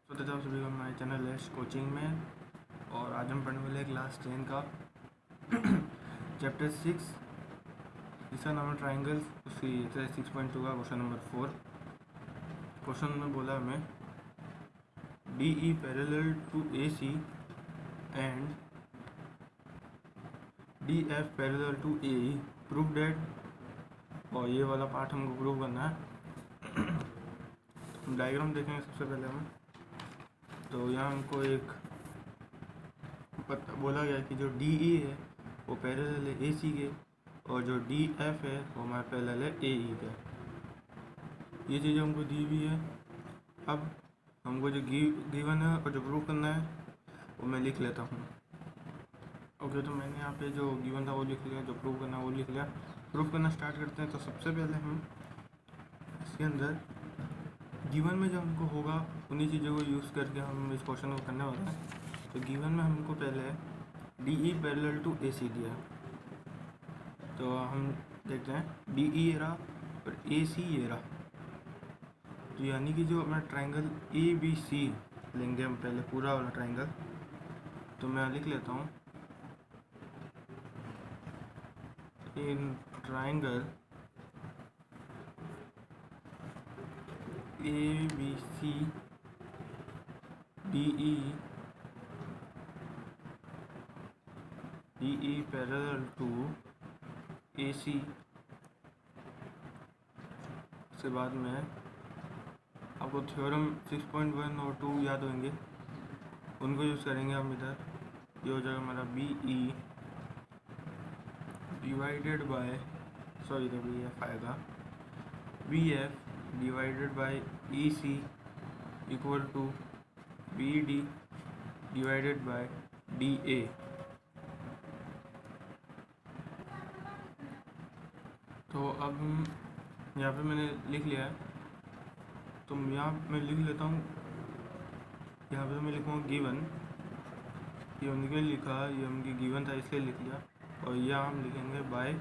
स्वागत है आप सभी का हमारे चैनल एश कोचिंग में। और आज हम पढ़ने वाले क्लास 10 का चैप्टर 6 जिसका नाम है ट्राइंगल्स। उसकी 6.2 का क्वेश्चन नंबर 4। क्वेश्चन में बोला हमें DE parallel to AC and DF parallel to AE prove that. और ये वाला पार्ट हमको प्रूव करना है। डायग्राम देखेंगे सबसे पहले हम। तो यहाँ हमको एक बोला गया कि जो DE है वो पैरेलल है AC के, और जो DF है वो हमारा पैरेलल है AE के। ये चीज़ें हमको दी हुई है। अब हमको जो गिवन है और जो प्रूव करना है वो मैं लिख लेता हूँ। ओके, तो मैंने यहाँ पे जो गिवन था वो लिख लिया, जो प्रूव करना है वो लिख लिया। प्रूव करना स्टार्ट करते हैं। तो सबसे पहले हम इसके अंदर गिवन में जो हमको होगा उन्हीं चीज़ों को यूज़ करके हम इस क्वेश्चन को करने वाले हैं। तो गिवन में हमको पहले DE पैरेलल टू AC दिया। तो हम देखते हैं DE ये रहा और AC ये रहा। तो यानी कि जो अपना ट्राइंगल ABC लेंगे हम पहले, पूरा वाला ट्राइंगल। तो मैं लिख लेता हूँ in triangle ABC DE parallel to AC। उसके बाद में आपको थ्योरम 6.1 और 2 याद होंगे, उनको यूज़ करेंगे हम इधर। ये हो जाएगा हमारा BE डिवाइडेड बाय BF आएगा BF divided by EC equal to BD divided by DA। तो अब यहाँ पे मैंने लिख लिया है। तो यहाँ मैं लिख लेता हूँ, यहाँ पे मैं लिखूँगा गिवन। ये उनके लिखा, ये उनकी गिवन था इसलिए लिख लिया। और यहाँ हम लिखेंगे बाय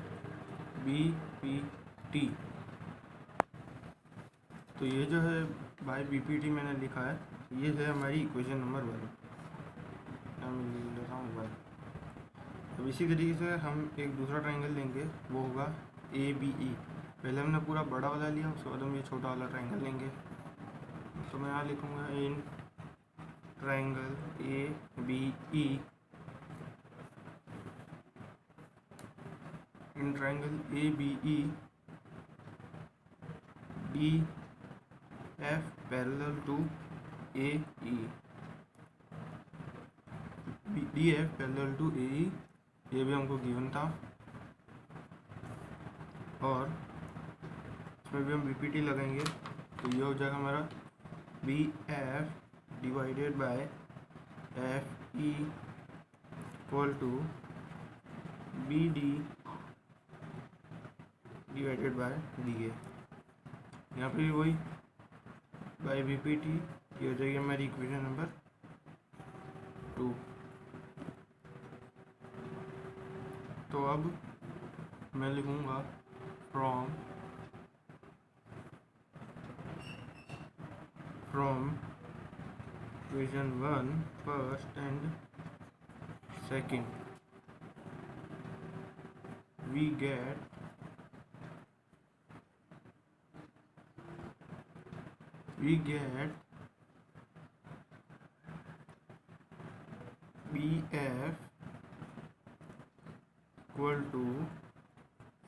BPT। तो ये जो है बाय BPT मैंने लिखा है, ये है हमारी इक्वेशन नंबर 1। मैं लिख लेता हूँ बाय। अब इसी तरीके से हम एक दूसरा ट्राइंगल लेंगे, वो होगा ABE। पहले हमने पूरा बड़ा वाला लिया, उसके बाद हम ये छोटा वाला ट्राइंगल लेंगे। तो मैं यहाँ लिखूँगा in triangle ABE, in triangle ABE DF parallel to AE, DF parallel to AE, ये भी हमको गिवन था। और इसमें भी हम BPT लगाएंगे। तो ये हो जाएगा हमारा BF divided by FE equal to BD divided by DA। यहाँ पे वही बाय BPT, ये हो जाएगी हमारी इक्वेशन नंबर 2। तो अब मैं लिखूँगा from equation 1 first and second we get BF equal to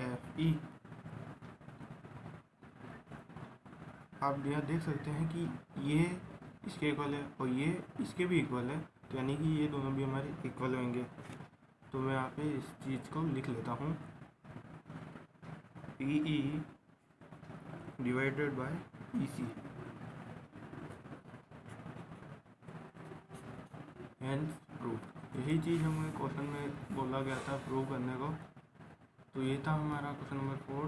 FE। आप यहाँ देख सकते हैं कि ये इसके इक्वल है और ये इसके भी इक्वल है, तो यानी कि ये दोनों भी हमारे इक्वल होंगे। तो मैं यहाँ पे इस चीज़ को लिख लेता हूँ PE divided by EC and prove. यही चीज़ हमें क्वेश्चन में बोला गया था प्रूव करने को। तो ये था हमारा क्वेश्चन नंबर 4।